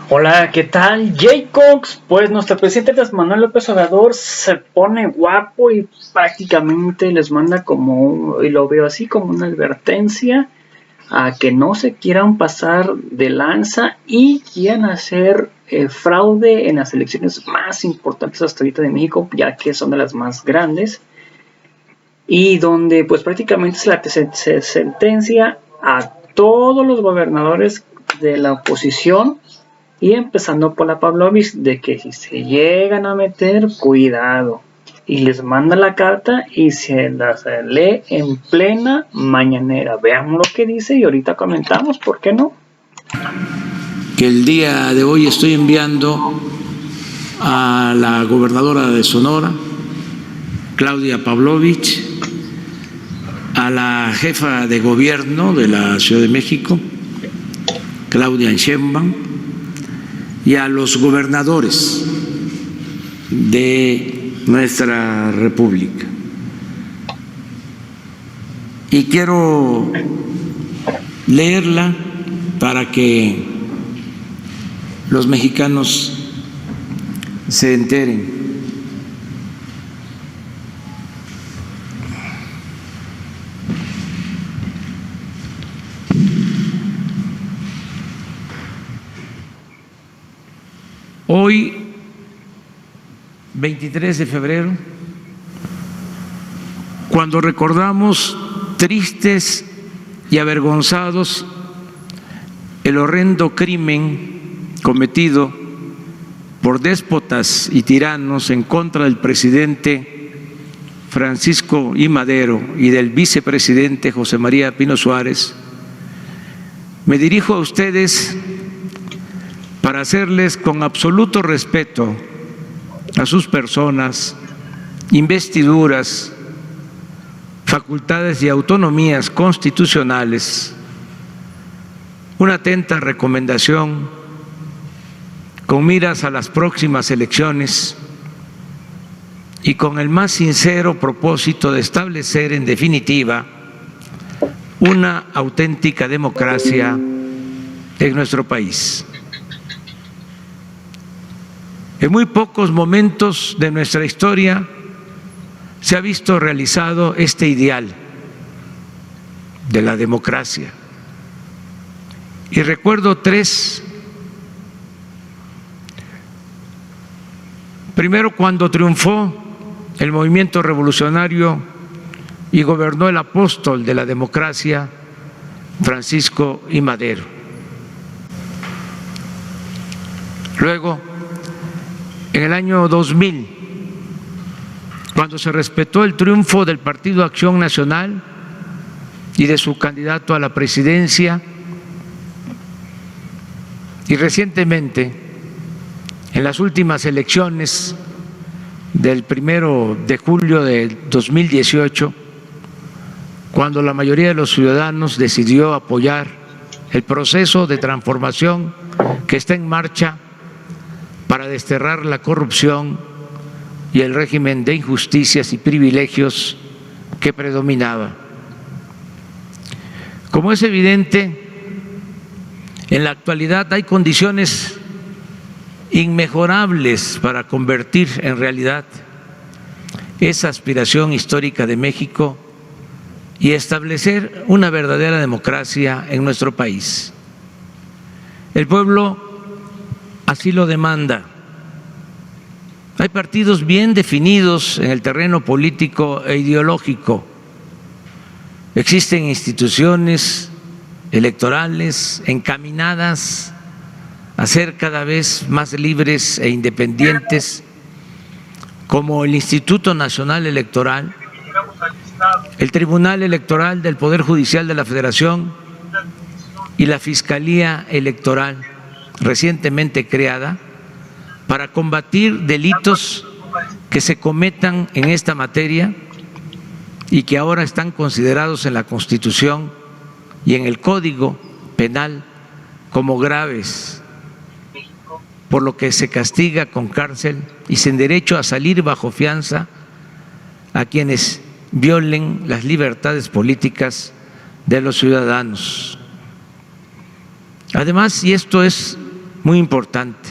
Hola, ¿qué tal, Jaycox? Pues nuestro presidente Andrés Manuel López Obrador se pone guapo y prácticamente les manda como, y lo veo así, como una advertencia a que no se quieran pasar de lanza y quieran hacer fraude en las elecciones más importantes hasta ahorita de México, ya que son de las más grandes, y donde pues prácticamente se sentencia a todos los gobernadores de la oposición y empezando por la Pavlovich, de que si se llegan a meter, cuidado. Y les manda la carta y se las lee en plena mañanera. Veamos lo que dice y ahorita comentamos, ¿por qué no? Que el día de hoy estoy enviando a la gobernadora de Sonora, Claudia Pavlovich, a la jefa de gobierno de la Ciudad de México, Claudia Sheinbaum, y a los gobernadores de nuestra República. Y quiero leerla para que los mexicanos se enteren. Hoy, 23 de febrero, cuando recordamos tristes y avergonzados el horrendo crimen cometido por déspotas y tiranos en contra del presidente Francisco I. Madero y del vicepresidente José María Pino Suárez, me dirijo a ustedes para hacerles con absoluto respeto a sus personas, investiduras, facultades y autonomías constitucionales, una atenta recomendación con miras a las próximas elecciones y con el más sincero propósito de establecer en definitiva una auténtica democracia en nuestro país. En muy pocos momentos de nuestra historia se ha visto realizado este ideal de la democracia. Y recuerdo tres. Primero, cuando triunfó el movimiento revolucionario y gobernó el apóstol de la democracia, Francisco I. Madero. Luego, en el año 2000, cuando se respetó el triunfo del Partido Acción Nacional y de su candidato a la presidencia, y recientemente, en las últimas elecciones del 1 de julio de 2018, cuando la mayoría de los ciudadanos decidió apoyar el proceso de transformación que está en marcha para desterrar la corrupción y el régimen de injusticias y privilegios que predominaba. Como es evidente, en la actualidad hay condiciones inmejorables para convertir en realidad esa aspiración histórica de México y establecer una verdadera democracia en nuestro país. El pueblo así lo demanda. Hay partidos bien definidos en el terreno político e ideológico. Existen instituciones electorales encaminadas a ser cada vez más libres e independientes, como el Instituto Nacional Electoral, el Tribunal Electoral del Poder Judicial de la Federación y la Fiscalía Electoral, recientemente creada para combatir delitos que se cometan en esta materia y que ahora están considerados en la Constitución y en el Código Penal como graves, por lo que se castiga con cárcel y sin derecho a salir bajo fianza a quienes violen las libertades políticas de los ciudadanos. Además, y esto es muy importante.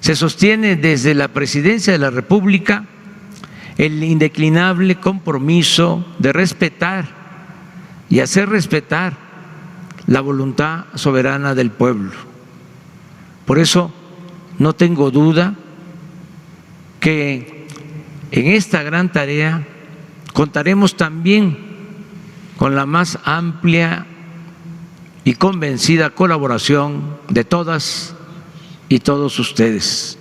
Se sostiene desde la Presidencia de la República el indeclinable compromiso de respetar y hacer respetar la voluntad soberana del pueblo. Por eso no tengo duda que en esta gran tarea contaremos también con la más amplia y convencida colaboración de todas y todos ustedes.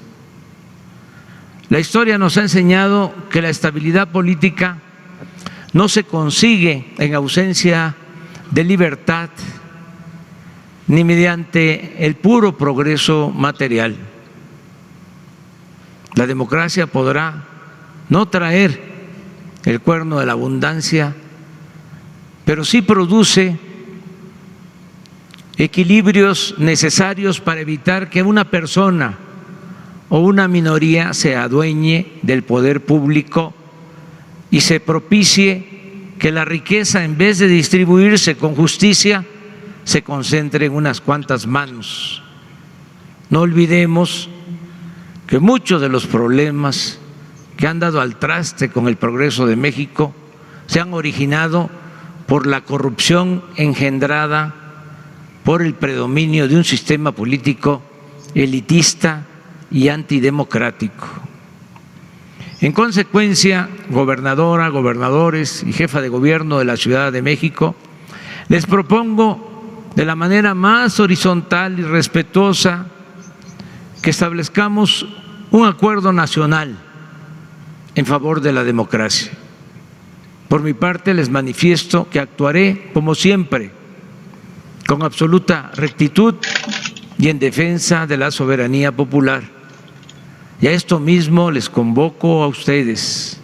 La historia nos ha enseñado que la estabilidad política no se consigue en ausencia de libertad ni mediante el puro progreso material. La democracia podrá no traer el cuerno de la abundancia, pero sí produce equilibrios necesarios para evitar que una persona o una minoría se adueñe del poder público y se propicie que la riqueza, en vez de distribuirse con justicia, se concentre en unas cuantas manos. No olvidemos que muchos de los problemas que han dado al traste con el progreso de México se han originado por la corrupción engendrada por el predominio de un sistema político elitista y antidemocrático. En consecuencia, gobernadora, gobernadores y jefa de gobierno de la Ciudad de México, les propongo de la manera más horizontal y respetuosa que establezcamos un acuerdo nacional en favor de la democracia. Por mi parte, les manifiesto que actuaré, como siempre, con absoluta rectitud y en defensa de la soberanía popular. Y a esto mismo les convoco a ustedes.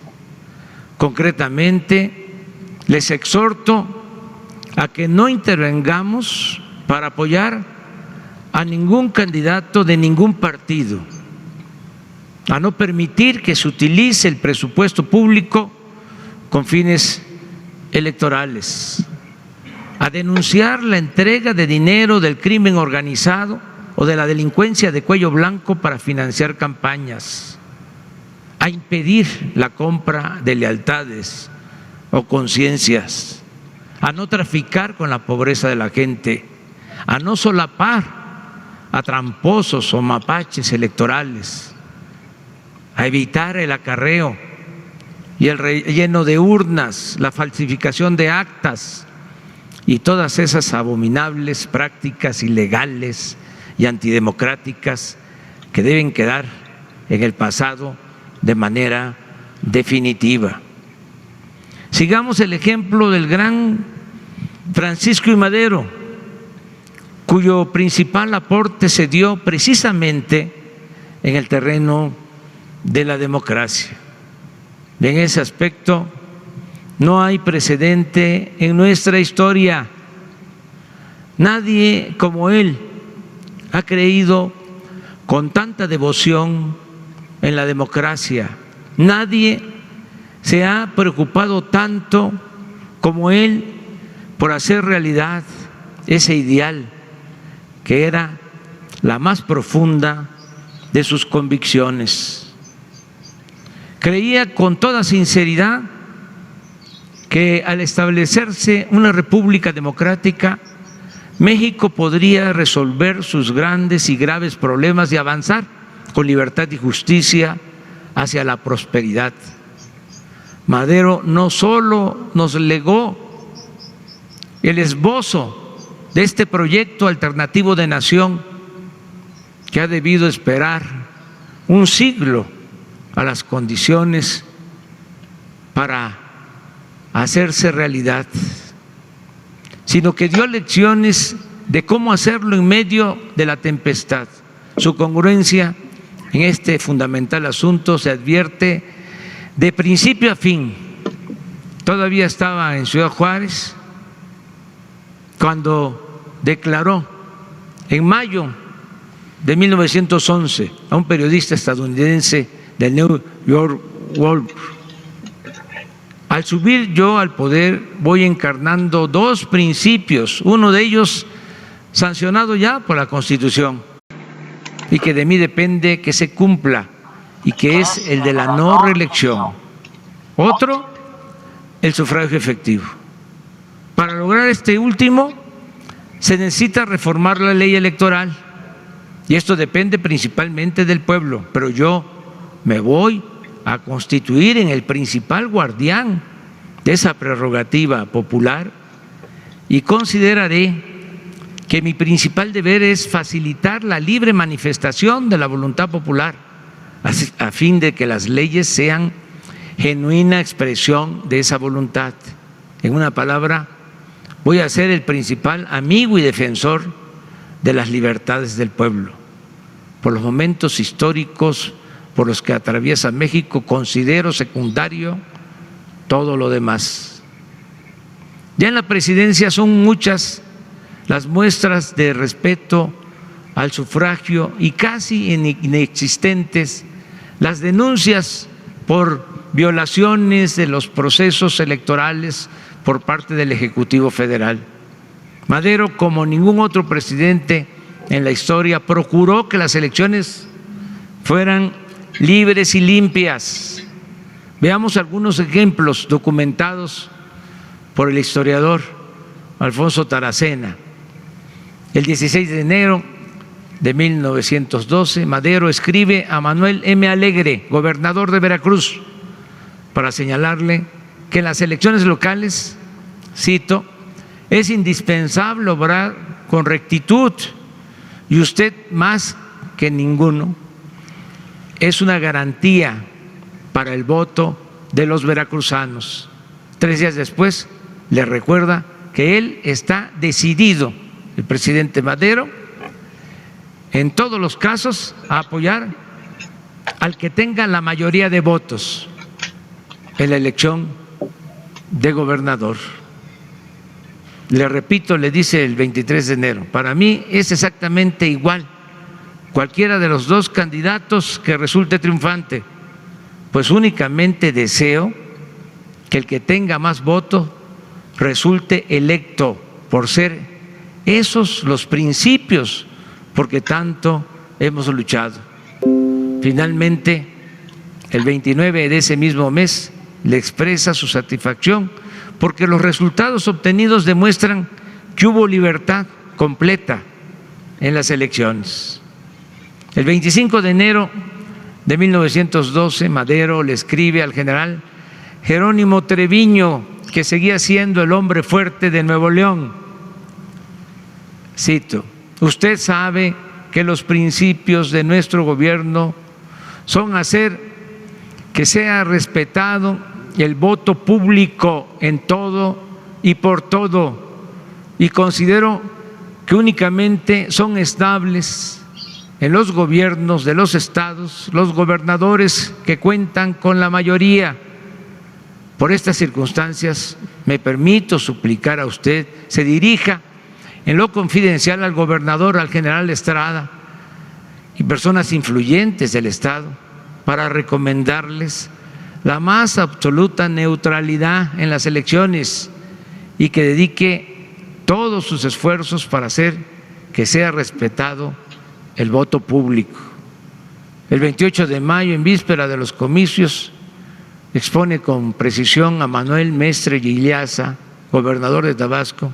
Concretamente, les exhorto a que no intervengamos para apoyar a ningún candidato de ningún partido, a no permitir que se utilice el presupuesto público con fines electorales, a denunciar la entrega de dinero del crimen organizado o de la delincuencia de cuello blanco para financiar campañas, a impedir la compra de lealtades o conciencias, a no traficar con la pobreza de la gente, a no solapar a tramposos o mapaches electorales, a evitar el acarreo y el relleno de urnas, la falsificación de actas y todas esas abominables prácticas ilegales y antidemocráticas que deben quedar en el pasado de manera definitiva. Sigamos el ejemplo del gran Francisco I. Madero, cuyo principal aporte se dio precisamente en el terreno de la democracia. En ese aspecto no hay precedente en nuestra historia. Nadie como él ha creído con tanta devoción en la democracia. Nadie se ha preocupado tanto como él por hacer realidad ese ideal que era la más profunda de sus convicciones. Creía con toda sinceridad que al establecerse una república democrática, México podría resolver sus grandes y graves problemas y avanzar con libertad y justicia hacia la prosperidad. Madero no solo nos legó el esbozo de este proyecto alternativo de nación que ha debido esperar un siglo a las condiciones para hacerse realidad, sino que dio lecciones de cómo hacerlo en medio de la tempestad. Su congruencia en este fundamental asunto se advierte de principio a fin. Todavía estaba en Ciudad Juárez cuando declaró en mayo de 1911 a un periodista estadounidense del New York World: al subir yo al poder voy encarnando dos principios, uno de ellos sancionado ya por la Constitución. y que de mí depende que se cumpla, y que es el de la no reelección. Otro, el sufragio efectivo. Para lograr este último, se necesita reformar la ley electoral, y esto depende principalmente del pueblo, pero yo me voy a constituir en el principal guardián de esa prerrogativa popular y consideraré que mi principal deber es facilitar la libre manifestación de la voluntad popular a fin de que las leyes sean genuina expresión de esa voluntad. En una palabra, voy a ser el principal amigo y defensor de las libertades del pueblo. Por los momentos históricos por los que atraviesa México, considero secundario todo lo demás. Ya en la presidencia son muchas las muestras de respeto al sufragio y casi inexistentes las denuncias por violaciones de los procesos electorales por parte del Ejecutivo Federal. Madero, como ningún otro presidente en la historia, procuró que las elecciones fueran libres y limpias. Veamos algunos ejemplos documentados por el historiador Alfonso Taracena. El 16 de enero de 1912, Madero escribe a Manuel M. Alegre, gobernador de Veracruz, para señalarle que en las elecciones locales, cito, es indispensable obrar con rectitud y usted más que ninguno es una garantía para el voto de los veracruzanos. 3 días después le recuerda que él está decidido, el presidente Madero, en todos los casos a apoyar al que tenga la mayoría de votos en la elección de gobernador. Le repito, le dice el 23 de enero, para mí es exactamente igual cualquiera de los dos candidatos que resulte triunfante, pues únicamente deseo que el que tenga más votos resulte electo, por ser esos los principios porque tanto hemos luchado. Finalmente, el 29 de ese mismo mes, le expresa su satisfacción porque los resultados obtenidos demuestran que hubo libertad completa en las elecciones. El 25 de enero de 1912, Madero le escribe al general Jerónimo Treviño, que seguía siendo el hombre fuerte de Nuevo León. Cito, usted sabe que los principios de nuestro gobierno son hacer que sea respetado el voto público en todo y por todo, y considero que únicamente son estables en los gobiernos de los estados los gobernadores que cuentan con la mayoría. Por estas circunstancias me permito suplicar a usted se dirija en lo confidencial al gobernador, al general Estrada y personas influyentes del estado para recomendarles la más absoluta neutralidad en las elecciones y que dedique todos sus esfuerzos para hacer que sea respetado el voto público. El 28 de mayo, en víspera de los comicios, expone con precisión a Manuel Mestre Illaza, gobernador de Tabasco,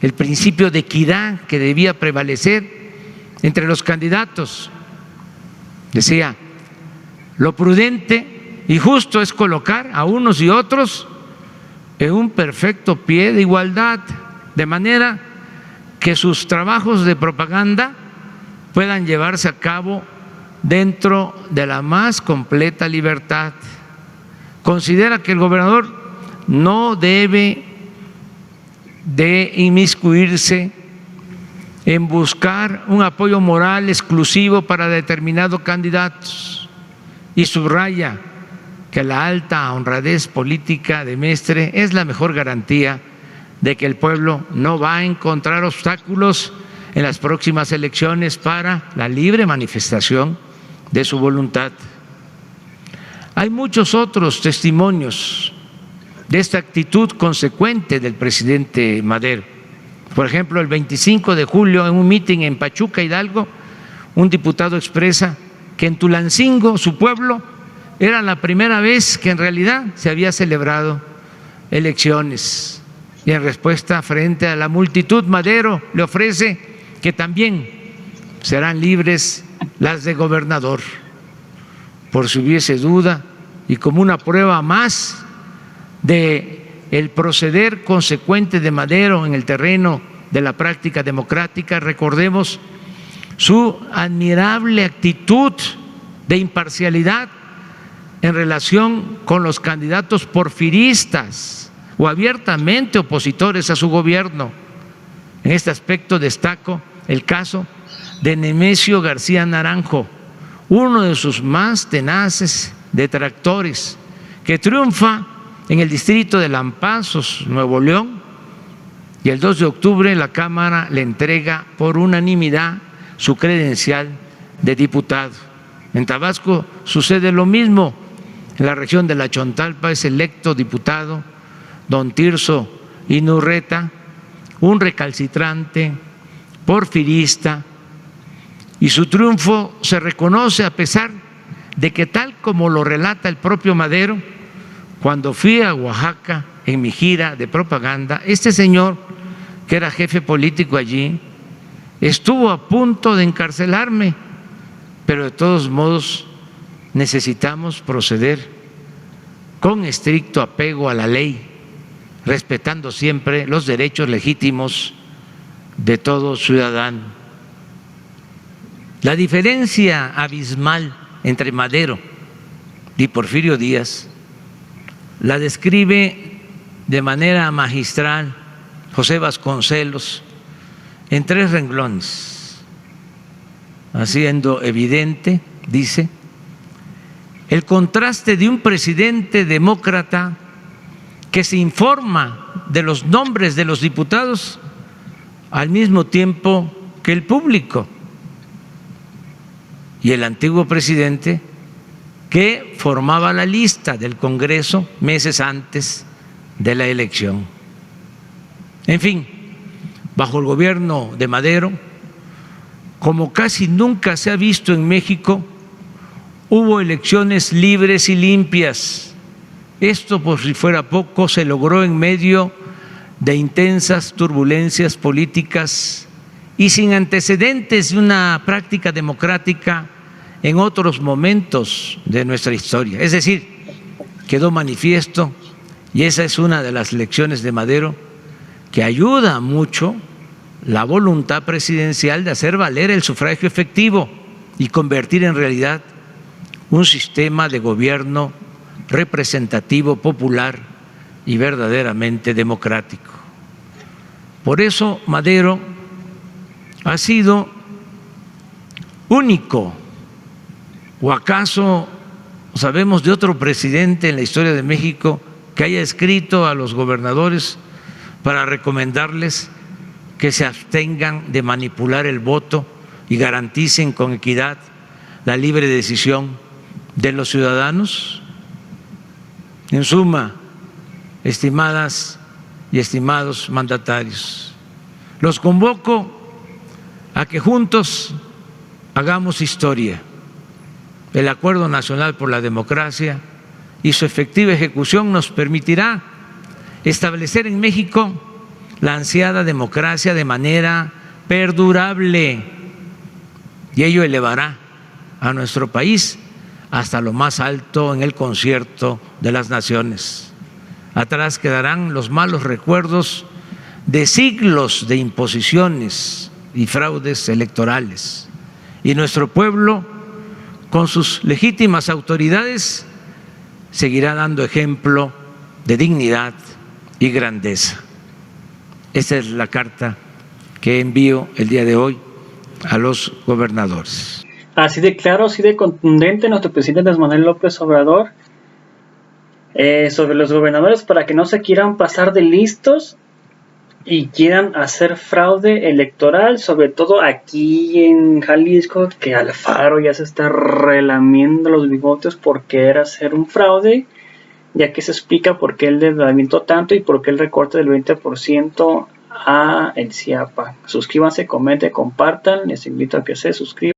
el principio de equidad que debía prevalecer entre los candidatos. Decía, lo prudente y justo es colocar a unos y otros en un perfecto pie de igualdad, de manera que sus trabajos de propaganda puedan llevarse a cabo dentro de la más completa libertad. Considera que el gobernador no debe de inmiscuirse en buscar un apoyo moral exclusivo para determinados candidatos y subraya que la alta honradez política de Mestre es la mejor garantía de que el pueblo no va a encontrar obstáculos en las próximas elecciones para la libre manifestación de su voluntad. Hay muchos otros testimonios de esta actitud consecuente del presidente Madero. Por ejemplo, el 25 de julio, en un mitin en Pachuca, Hidalgo, un diputado expresa que en Tulancingo, su pueblo, era la primera vez que en realidad se había celebrado elecciones. Y en respuesta frente a la multitud, Madero le ofrece que también serán libres las de gobernador. Por si hubiese duda y como una prueba más de el proceder consecuente de Madero en el terreno de la práctica democrática, recordemos su admirable actitud de imparcialidad en relación con los candidatos porfiristas o abiertamente opositores a su gobierno. En este aspecto destaco el caso de Nemesio García Naranjo, uno de sus más tenaces detractores, que triunfa en el distrito de Lampazos, Nuevo León, y el 2 de octubre la Cámara le entrega por unanimidad su credencial de diputado. En Tabasco sucede lo mismo. En la región de la Chontalpa es electo diputado don Tirso Inurreta, un recalcitrante, porfirista, y su triunfo se reconoce a pesar de que, tal como lo relata el propio Madero, cuando fui a Oaxaca en mi gira de propaganda, este señor, que era jefe político allí, estuvo a punto de encarcelarme, pero de todos modos necesitamos proceder con estricto apego a la ley, respetando siempre los derechos legítimos de todo ciudadano. La diferencia abismal entre Madero y Porfirio Díaz la describe de manera magistral José Vasconcelos en 3 renglones, haciendo evidente, dice, el contraste de un presidente demócrata que se informa de los nombres de los diputados al mismo tiempo que el público, y el antiguo presidente que formaba la lista del Congreso meses antes de la elección. En fin, bajo el gobierno de Madero, como casi nunca se ha visto en México, hubo elecciones libres y limpias. Esto, por si fuera poco, se logró en medio de intensas turbulencias políticas y sin antecedentes de una práctica democrática en otros momentos de nuestra historia. Es decir, quedó manifiesto, y esa es una de las lecciones de Madero, que ayuda mucho la voluntad presidencial de hacer valer el sufragio efectivo y convertir en realidad un sistema de gobierno representativo, popular y verdaderamente democrático. Por eso Madero ha sido único. ¿O acaso sabemos de otro presidente en la historia de México que haya escrito a los gobernadores para recomendarles que se abstengan de manipular el voto y garanticen con equidad la libre decisión de los ciudadanos? En suma, estimadas y estimados mandatarios, los convoco a que juntos hagamos historia. El Acuerdo Nacional por la Democracia y su efectiva ejecución nos permitirá establecer en México la ansiada democracia de manera perdurable, y ello elevará a nuestro país hasta lo más alto en el concierto de las naciones. Atrás quedarán los malos recuerdos de siglos de imposiciones y fraudes electorales, y nuestro pueblo, con sus legítimas autoridades, seguirá dando ejemplo de dignidad y grandeza. Esta es la carta que envío el día de hoy a los gobernadores. Así de claro, así de contundente nuestro presidente Andrés Manuel López Obrador sobre los gobernadores, para que no se quieran pasar de listos y quieran hacer fraude electoral, sobre todo aquí en Jalisco, que Alfaro ya se está relamiendo los bigotes por querer hacer un fraude, ya que se explica por qué él adelantó tanto y por qué el recorte del 20% a el CIAPA. Suscríbanse, comenten, compartan, les invito a que se suscriban.